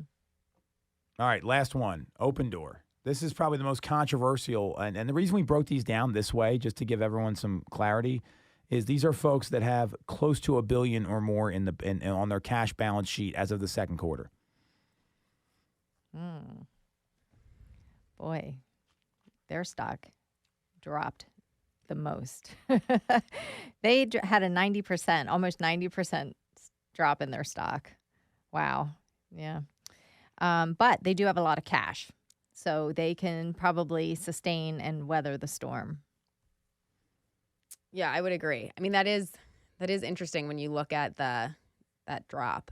All right, last one, Open Door. This is probably the most controversial, and the reason we broke these down this way, just to give everyone some clarity, is these are folks that have close to $1 billion or more on their cash balance sheet as of the second quarter. Boy, their stock dropped the most. They had a 90%, almost 90% drop in their stock. Wow. Yeah. But they do have a lot of cash, so they can probably sustain and weather the storm. Yeah, I would agree. I mean, that is interesting when you look at that drop.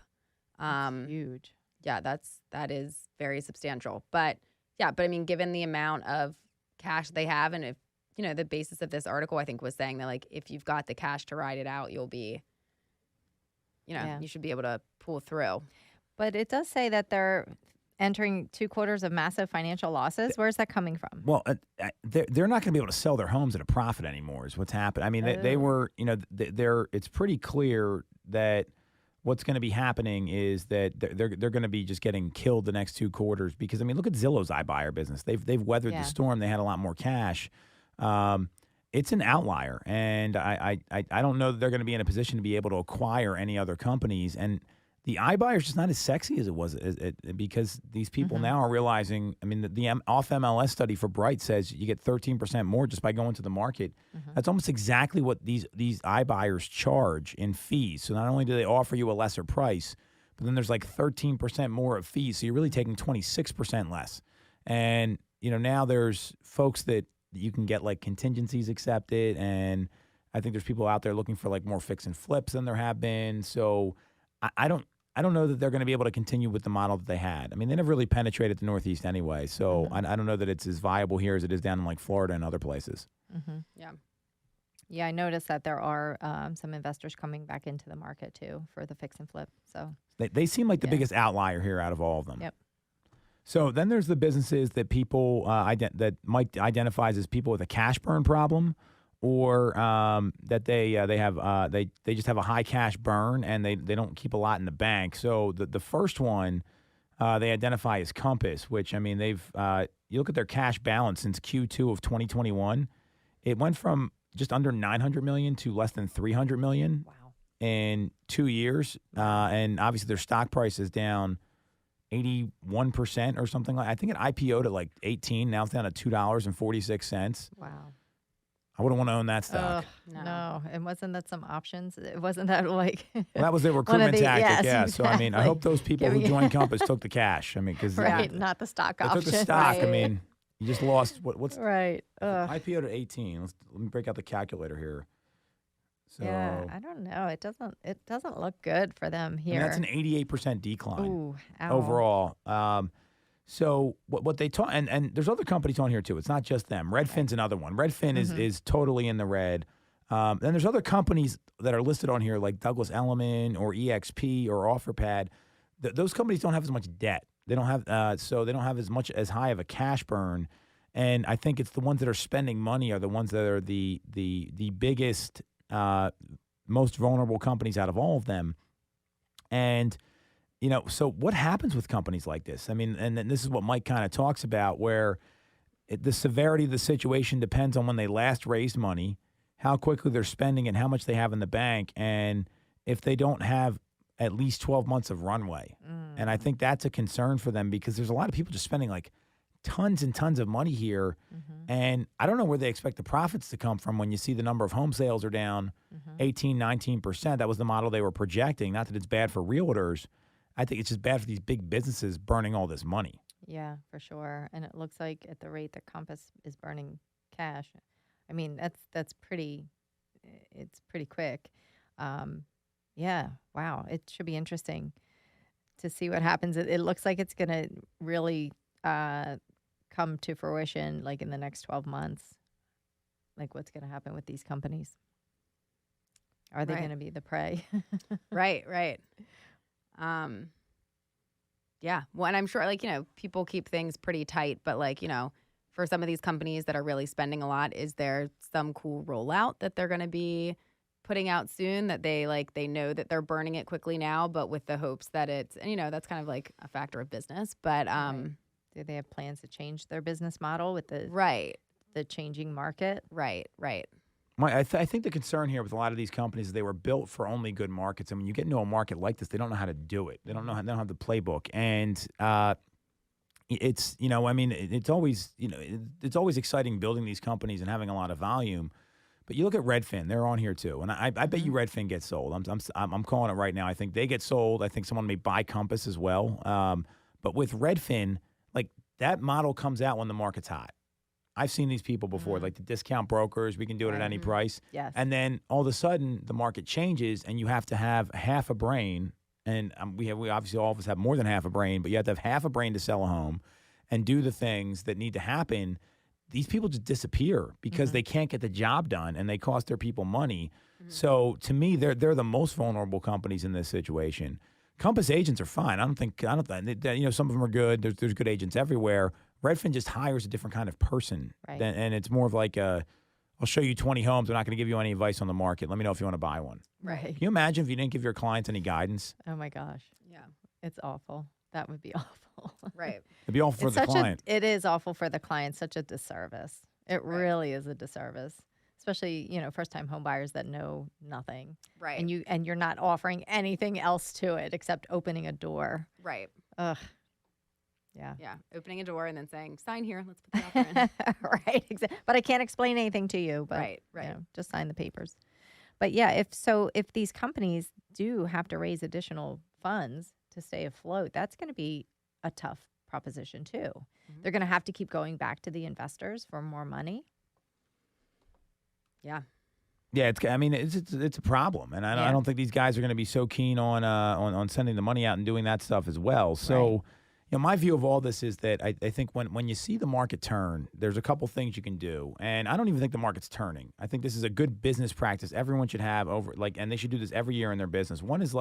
Huge. Yeah, that is very substantial. But I mean, given the amount of cash they have, and if the basis of this article, I think, was saying that like if you've got the cash to ride it out, you'll be, you should be able to pull through. But it does say that they're entering 2 quarters of massive financial losses. Where's that coming from? Well, they're not going to be able to sell their homes at a profit anymore. Is what's happened. I mean, they were, they're. It's pretty clear that what's going to be happening is that they're going to be just getting killed the next 2 quarters because I mean, look at Zillow's iBuyer business. They've weathered the storm. They had a lot more cash. It's an outlier, and I don't know that they're going to be in a position to be able to acquire any other companies. And the iBuyer is just not as sexy as it was because these people now are realizing. I mean, the off MLS study for Bright says you get 13% more just by going to the market. That's almost exactly what these iBuyers charge in fees. So not only do they offer you a lesser price, but then there's like 13% more of fees. So you're really taking 26% less. And now there's folks that you can get like contingencies accepted, and I think there's people out there looking for like more fix and flips than there have been. So I don't know that they're going to be able to continue with the model that they had. I mean, they never really penetrated the Northeast anyway, so I don't know that it's as viable here as it is down in like Florida and other places. Yeah, I noticed that there are some investors coming back into the market too for the fix and flip. So they seem like the biggest outlier here out of all of them. Yep. So then there's the businesses that people that Mike identifies as people with a cash burn problem, or that they just have a high cash burn and they don't keep a lot in the bank. So the first one they identify as Compass, which I mean they've you look at their cash balance since Q2 of 2021, it went from just under 900 million to less than 300 million in 2 years, and obviously their stock price is down 81% or something like. I think it IPO'd at like 18. Now it's down to $2.46. wow. I wouldn't want to own that stock. No, and wasn't that some options? It wasn't that like Well, that was their recruitment tactic. yes, Yeah. So I mean, I hope those people who joined Compass took the cash. I mean, because right, not the stock they option. took the stock. Right. I mean, you just lost what's right. IPO'd at 18. Let me break out the calculator here. So Yeah, I don't know. It doesn't look good for them I mean, here. that's an 88% decline Ooh, ow. overall. So what they taught, and there's other companies on here too. It's not just them. Redfin's another one. Redfin is totally in the red. Then there's other companies that are listed on here like Douglas Elliman or EXP or OfferPad. Those companies don't have as much debt. They don't have so they don't have as high of a cash burn. And I think it's the ones that are spending money are the ones that are the biggest, most vulnerable companies out of all of them. And so what happens with companies like this? I mean, and this is what Mike kind of talks about, where the severity of the situation depends on when they last raised money, how quickly they're spending it, how much they have in the bank, and if they don't have at least 12 months of runway. And I think that's a concern for them because there's a lot of people just spending like tons and tons of money here. And I don't know where they expect the profits to come from when you see the number of home sales are down 18, 19%. That was the model they were projecting. Not that it's bad for realtors. I think it's just bad for these big businesses burning all this money. Yeah, for sure. And it looks like at the rate that Compass is burning cash, I mean, that's pretty, it's pretty quick. Yeah. Wow. It should be interesting to see what happens. It looks like it's going to really come to fruition like in the next 12 months. Like what's going to happen with these companies? Are they Right. going to be the prey? Right. Yeah. Well, and I'm sure, like, people keep things pretty tight, but, like, for some of these companies that are really spending a lot, is there some cool rollout that they're going to be putting out soon that they know that they're burning it quickly now, but with the hopes that it's, and, that's kind of like a factor of business, but, Right. Do they have plans to change their business model with the changing market? Right. I think the concern here with a lot of these companies is they were built for only good markets. And when you get into a market like this, they don't know how to do it. They don't know. They don't have the playbook. And it's it's always it's always exciting building these companies and having a lot of volume. But you look at Redfin; they're on here too. And I bet you Redfin gets sold. I'm calling it right now. I think they get sold. I think someone may buy Compass as well. But with Redfin, like that model comes out when the market's hot. I've seen these people before, like the discount brokers. We can do it at any price. Yes. And then all of a sudden, the market changes, and you have to have half a brain. And we obviously all of us have more than half a brain, but you have to have half a brain to sell a home and do the things that need to happen. These people just disappear because they can't get the job done, and they cost their people money. So to me, they're the most vulnerable companies in this situation. Compass agents are fine. I don't think some of them are good. There's good agents everywhere. Redfin just hires a different kind of person, and it's more of like I'll show you 20 homes. I'm not going to give you any advice on the market. Let me know if you want to buy one. Right. Can you imagine if you didn't give your clients any guidance? Oh my gosh. Yeah. It's awful. That would be awful. Right. It'd be awful for the client. It is awful for the client. Such a disservice. It really is a disservice, especially first-time home buyers that know nothing. Right. And you're not offering anything else to it except opening a door. Right. Ugh. Yeah. Yeah. Opening a door and then saying, sign here. Let's put the offer in. Right. But I can't explain anything to you. But, Right. just sign the papers. But yeah, if these companies do have to raise additional funds to stay afloat, that's going to be a tough proposition too. They're going to have to keep going back to the investors for more money. Yeah. Yeah, it's a problem, and I don't think these guys are going to be so keen on sending the money out and doing that stuff as well. So, my view of all this is that I think when you see the market turn, there's a couple things you can do, and I don't even think the market's turning. I think this is a good business practice everyone should have and they should do this every year in their business. One is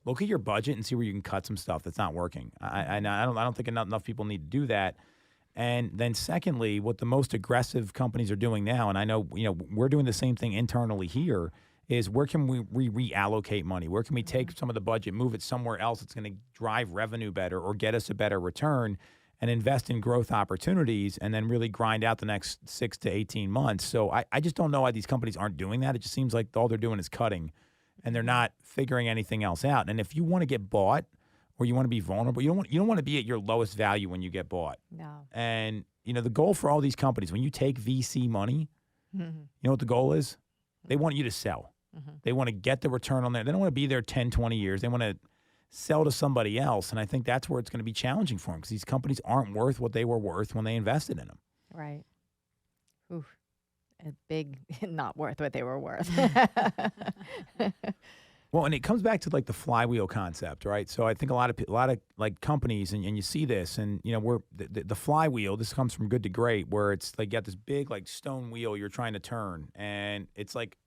look at your budget and see where you can cut some stuff that's not working. I don't think enough people need to do that. And then secondly, what the most aggressive companies are doing now, and I know we're doing the same thing internally here, is where can we reallocate money? Where can we take some of the budget, move it somewhere else that's going to drive revenue better or get us a better return, and invest in growth opportunities, and then really grind out the next 6 to 18 months. So I just don't know why these companies aren't doing that. It just seems like all they're doing is cutting, and they're not figuring anything else out. And if you want to get bought, or you want to be vulnerable, you don't want to be at your lowest value when you get bought. No. And the goal for all these companies, when you take VC money, you know what the goal is? They want you to sell. They want to get the return on there. They don't want to be there 10, 20 years. They want to sell to somebody else. And I think that's where it's going to be challenging for them, because these companies aren't worth what they were worth when they invested in them. Right. Oof. A big not worth what they were worth. Well, and it comes back to like the flywheel concept, right? So I think a lot of like companies, and you see this, and we're the flywheel. This comes from good to great, where it's like you got this big like stone wheel you're trying to turn, and it's like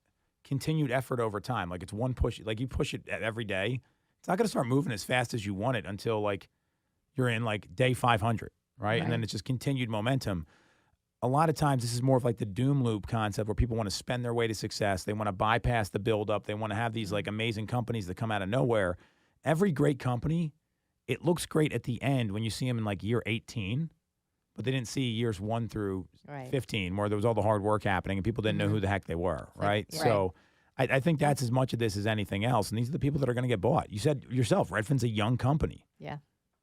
continued effort over time. Like it's one push, like you push it every day. It's not going to start moving as fast as you want it until like you're in like day 500, right? And then it's just continued momentum. A lot of times this is more of like the doom loop concept, where people want to spend their way to success. They want to bypass the buildup. They want to have these like amazing companies that come out of nowhere. Every great company, it looks great at the end when you see them in like year 18, but they didn't see years 1 through 15, where there was all the hard work happening and people didn't know who the heck they were, right? So I think that's as much of this as anything else. And these are the people that are going to get bought. You said yourself, Redfin's a young company. Yeah.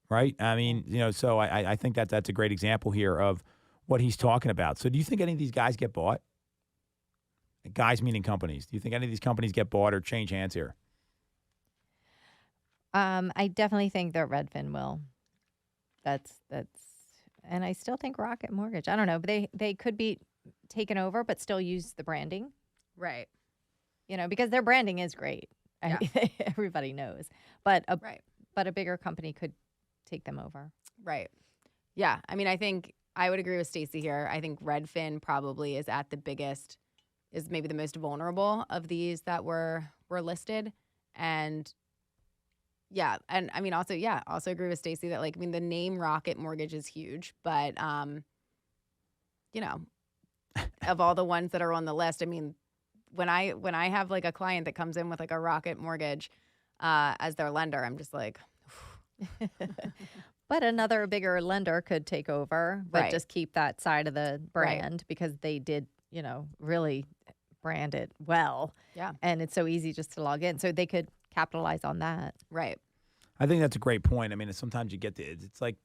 Right? I mean, so I think that's a great example here of what he's talking about. So do you think any of these guys get bought? Guys meaning companies. Do you think any of these companies get bought or change hands here? I definitely think that Redfin will. That's and I still think Rocket Mortgage. I don't know, but they could be taken over but still use the branding. Right. Because their branding is great. Everybody knows. But Right. but a bigger company could take them over. Right. Yeah. I mean, I think I would agree with Stacey here. I think Redfin probably is at the biggest, is maybe the most vulnerable of these that were listed. And yeah, and I mean, also agree with Stacey that, like, I mean, the name Rocket Mortgage is huge, but you know, of all the ones that are on the list, I mean, when I have like a client that comes in with like a Rocket Mortgage as their lender, I'm just like, But another bigger lender could take over, but Right. just keep that side of the brand because they did, really brand it well. yeah, And it's so easy just to log in. So they could capitalize on that. right. I think that's a great point. I mean, sometimes you get it's like,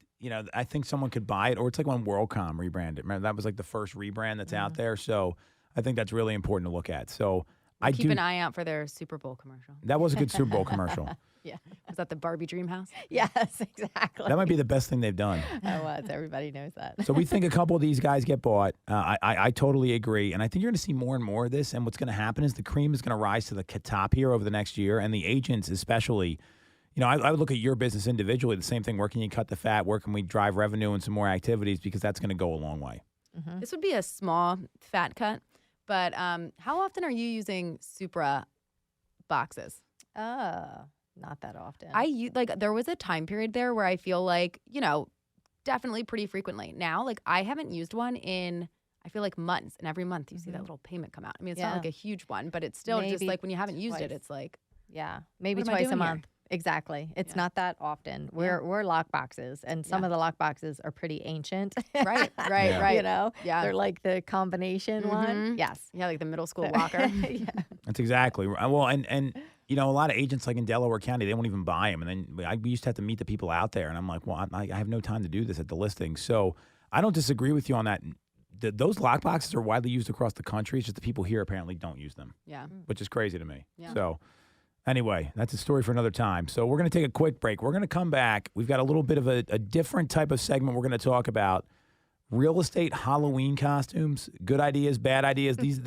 I think someone could buy it, or it's like when WorldCom rebranded. Remember, that was like the first rebrand that's out there. So I think that's really important to look at. So I Keep an eye out for their Super Bowl commercial. That was a good Super Bowl commercial. Yeah. Was that the Barbie Dream House? Yes, exactly. That might be the best thing they've done. That was. Everybody knows that. So we think a couple of these guys get bought. I totally agree. And I think you're going to see more and more of this. And what's going to happen is the cream is going to rise to the top here over the next year. And the agents especially, I would look at your business individually. The same thing. Where can you cut the fat? Where can we drive revenue and some more activities? Because that's going to go a long way. Mm-hmm. This would be a small fat cut, but how often are you using Supra boxes? Not that often. There was a time period there where I feel like, definitely pretty frequently. Now, like, I haven't used one in, I feel like, months, and every month you see that little payment come out. I mean, it's not like a huge one, but it's still just Maybe like when you haven't used it, twice. it's like, Yeah, maybe What am I twice a doing here? month. Exactly. It's Yeah. not that often. We're lock boxes, and some of the lock boxes are pretty ancient. right, Yeah. right. Yeah. They're like the combination one. Mhm. Yes. Yeah, like the middle school locker. Yeah. That's exactly right. Well, and a lot of agents like in Delaware County, they won't even buy them. And then we used to have to meet the people out there, and I'm like, well, I have no time to do this at the listing. So I don't disagree with you on that. Those lock boxes are widely used across the country. It's just the people here apparently don't use them, Yeah. which is crazy to me. Yeah. So anyway, that's a story for another time. So we're going to take a quick break. We're going to come back. We've got a little bit of a different type of segment we're going to talk about. Real estate Halloween costumes, good ideas, bad ideas. These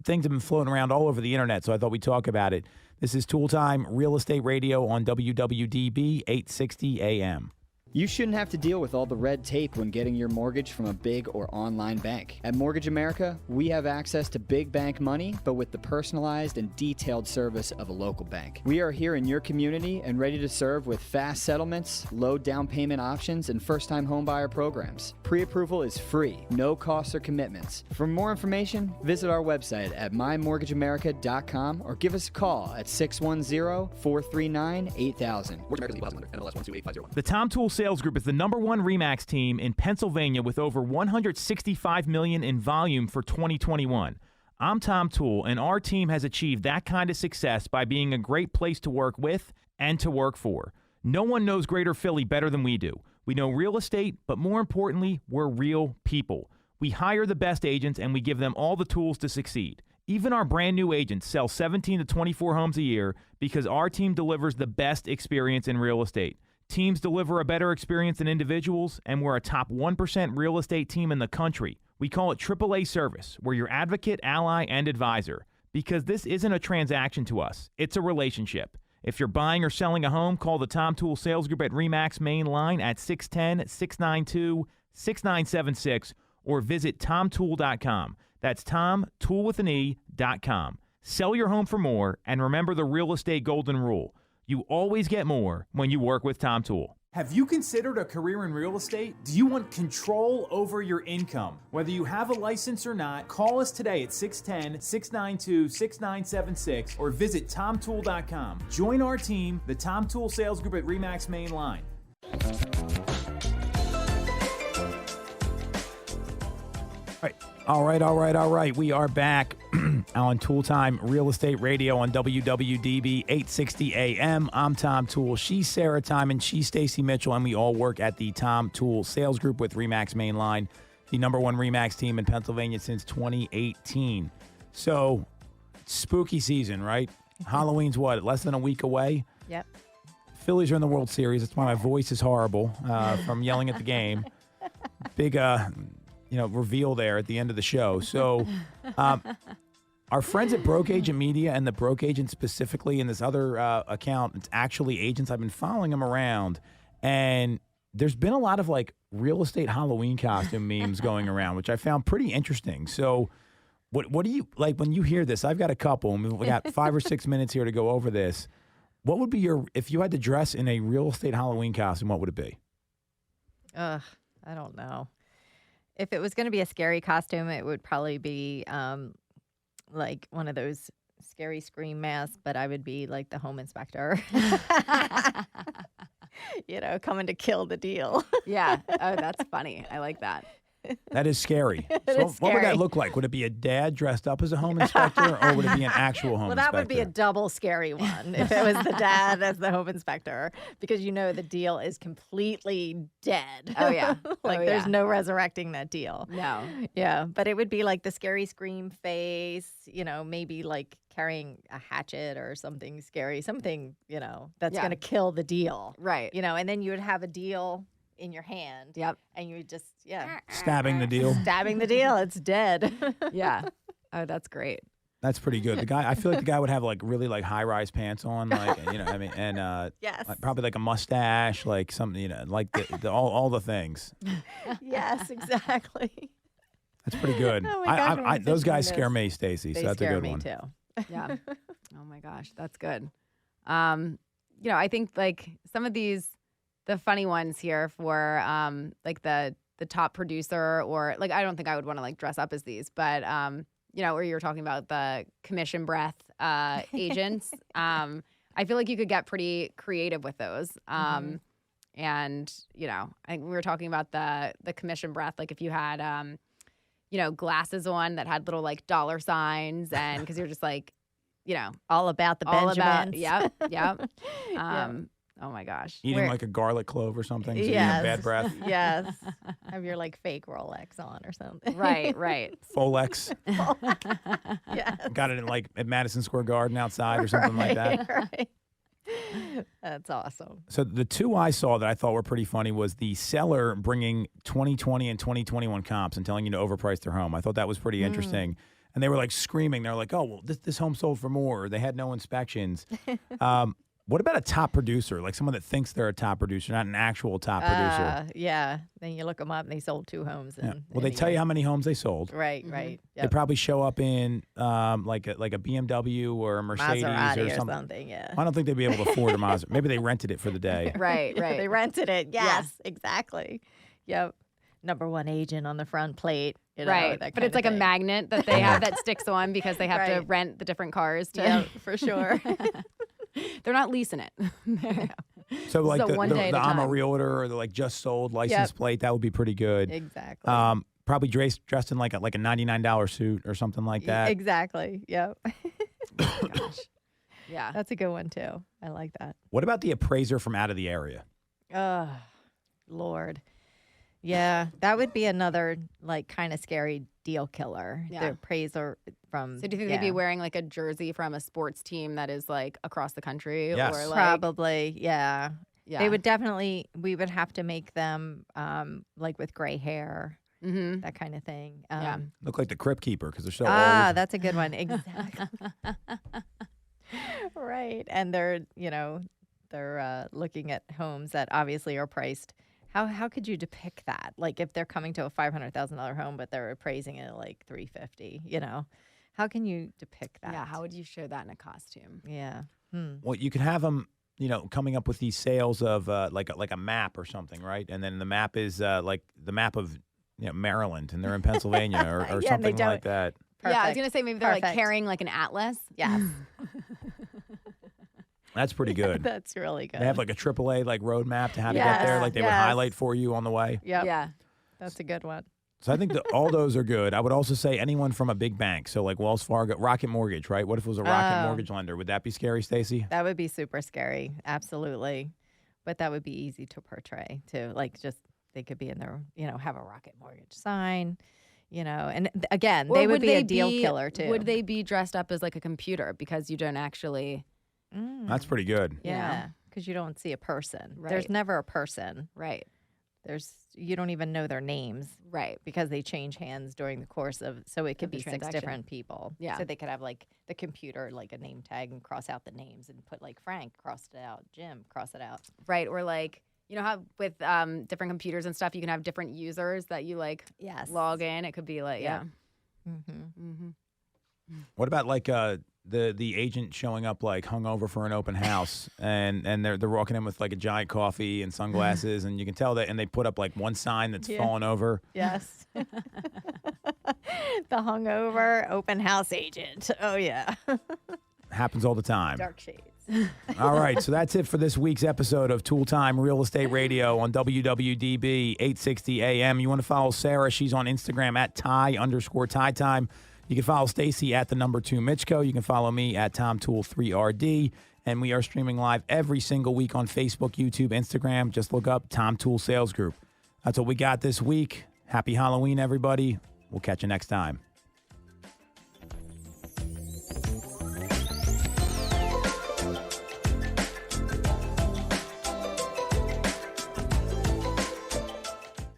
things have been floating around all over the internet, so I thought we'd talk about it. This is Tool Time Real Estate Radio on WWDB 860 AM. You shouldn't have to deal with all the red tape when getting your mortgage from a big or online bank. At Mortgage America, we have access to big bank money, but with the personalized and detailed service of a local bank. We are here in your community and ready to serve with fast settlements, low down payment options, and first-time homebuyer programs. Pre-approval is free, no costs or commitments. For more information, visit our website at mymortgageamerica.com or give us a call at 610-439-8000. Mortgage America's equal housing lender, NMLS 128501. The Tom Toole Sales Group is the #1 RE/MAX team in Pennsylvania with over $165 million in volume for 2021. I'm Tom Toole, and our team has achieved that kind of success by being a great place to work with and to work for. No one knows Greater Philly better than we do. We know real estate, but more importantly, we're real people. We hire the best agents, and we give them all the tools to succeed. Even our brand new agents sell 17 to 24 homes a year because our team delivers the best experience in real estate. Teams deliver a better experience than individuals, and we're a top 1% real estate team in the country. We call it AAA service. We're your advocate, ally, and advisor. Because this isn't a transaction to us, it's a relationship. If you're buying or selling a home, call the Tom Toole Sales Group at RE/MAX main line at 610-692-6976 or visit tomtoole.com. That's tomtoole.com. Sell your home for more, and remember the real estate golden rule. You always get more when you work with Tom Toole. Have you considered a career in real estate? Do you want control over your income? Whether you have a license or not, call us today at 610-692-6976 or visit tomtoole.com. Join our team, the Tom Toole Sales Group at RE/MAX main line. All right. We are back on Tool Time Real Estate Radio on WWDB 860 AM. I'm Tom Toole. She's Sarah Tymon. She's Stacey Mitchell, and we all work at the Tom Toole Sales Group with RE/MAX Mainline, the #1 RE/MAX team in Pennsylvania since 2018. So, spooky season, right? Halloween's what, less than a week away? Yep. Phillies are in the World Series. That's why my voice is horrible from yelling at the game. Big reveal there at the end of the show. So, are Our friends at Broke Agent Media and the Broke Agent specifically in this other account, it's actually agents. I've been following them around, and there's been a lot of like real estate Halloween costume memes going around, which I found pretty interesting. So what do you like when you hear this? I've got a couple. We got 5 or 6 minutes here to go over this. What would be if you had to dress in a real estate Halloween costume, what would it be? I don't know. If it was going to be a scary costume, it would probably be like one of those scary scream masks, but I would be like the home inspector. Coming to kill the deal. Yeah. Oh, that's funny. I like that. That is scary. It So is what would that scary. look like? Would it be a dad dressed up as a home inspector, or would it be an actual home Well, inspector? that would be a double scary one if it was the dad as the home inspector, because the deal is completely dead. Oh, yeah. There's no resurrecting that deal. No. Yeah, but it would be like the scary scream face, maybe like carrying a hatchet or something scary, something, that's going to kill the deal. Right. And then you would have a deal in your hand. Yep. And you would just, Stabbing the deal. stabbing the deal. It's dead. Yeah. Oh, that's great. That's pretty good. The guy, I feel like the guy would have like really like high rise pants on, like and Yes. probably like a mustache, like something, like all the things. Yes, exactly. That's pretty good. Oh my God, I'm Those guys envisioning scare this. me, Stacey. They So that's a scare good me one. too. Yeah. Oh my gosh, that's good. I think like some of the funny ones here for like the top producer, or like I don't think I would want to like dress up as these, but where you were talking about the commission breath agents. I feel like you could get pretty creative with those. And we were talking about the commission breath, like if you had glasses on that had little like dollar signs, and because you're just like, All about the all Benjamins. about, yep. Yeah. Oh my gosh. Eating like a garlic clove or something, so you Yes. have bad breath. Yes. Have your like fake Rolex on or something. Right. Folex. Yes. Got it at Madison Square Garden outside or something like that. Right. That's awesome. So the two I saw that I thought were pretty funny was the seller bringing 2020 and 2021 comps and telling you to overprice their home. I thought that was pretty interesting. And they were like screaming. They're like, oh, well, this home sold for more. They had no inspections. What about a top producer, like someone that thinks they're a top producer, not an actual top producer? Yeah. Then you look them up and they sold 2 homes. Yeah. In, Well, they tell you how many homes they sold. Right, right. They Yep. probably show up in like a BMW or a Mercedes Maserati or something. yeah. I don't think they'd be able to afford a Maserati. Maybe they rented it for the day. Right. They rented it. Yes, exactly. Yep. Number 1 agent on the front plate. Right. That But kind it's of like a thing. magnet that they have that sticks on because they have to Right. rent the different cars to. Yeah, for sure. They're not leasing it. So like So one day at the a I'm a time. realtor or the like just sold license Yep. plate, that would be pretty good. Exactly. Probably dressed in like a $99 suit or something like that. Exactly. Yep. Gosh. Yeah. That's a good one too. I like that. What about the appraiser from out of the area? Oh, Lord. Yeah, that would be another like kind of scary deal killer. Yeah. The appraiser from. So do you think they'd be wearing like a jersey from a sports team that is like across the country? Yes. Or like, Probably, yeah. Yeah. They would definitely. We would have to make them like with gray hair, Mm-hmm. that kind of thing. Yeah. Look like the Crypt Keeper because they're so Ah, old. that's a good one. Exactly. Right, and they're looking at homes that obviously are priced. How could you depict that? Like if they're coming to a $500,000 home, but they're appraising it at like $350,000. How can you depict that? Yeah. How would you show that in a costume? Yeah. Well, you could have them, coming up with these sales of like a map or something, right? And then the map is like the map of Maryland, and they're in Pennsylvania or Yeah, and they something don't- like that. Yeah, I was Perfect. gonna say maybe they're like Perfect. carrying like an atlas. Yes. That's pretty good. That's really good. They have like a AAA like road map to how to get Yes, there. Like they would yes. highlight for you on the way. Yep. Yeah. That's a good one. So I think that all those are good. I would also say anyone from a big bank. So like Wells Fargo, Rocket Mortgage, right? What if it was a Rocket Oh. Mortgage lender? Would that be scary, Stacey? That would be super scary. Absolutely. But that would be easy to portray too. Like just they could be in their, have a Rocket Mortgage sign, and again, Or they would be a deal killer too. Would they be dressed up as like a computer because you don't actually? Mm. That's pretty good. Yeah, because you don't see a person. Right. There's never a person. Right. You don't even know their names. Right. Because they change hands during the course of, so it could Of the be 6 transaction. different people. Yeah. So they could have like the computer, like a name tag and cross out the names and put like Frank, cross it out, Jim, cross it out. Right. Or like, you know how with different computers and stuff, you can have different users that you like log in. It could be like, yeah. What about like the agent showing up like hungover for an open house and they're walking in with like a giant coffee and sunglasses and you can tell that, and they put up like one sign that's fallen over. Yes. The hungover open house agent. Oh, yeah. Happens all the time. Dark shades. All right, so that's it for this week's episode of Tool Time Real Estate Radio on WWDB 860 AM. You want to follow Sarah? She's on Instagram at @Ty_Ty Time. You can follow Stacey at @2 Mitchko. You can follow me at Tom Toole 3RD. And we are streaming live every single week on Facebook, YouTube, Instagram. Just look up Tom Toole Sales Group. That's what we got this week. Happy Halloween, everybody. We'll catch you next time.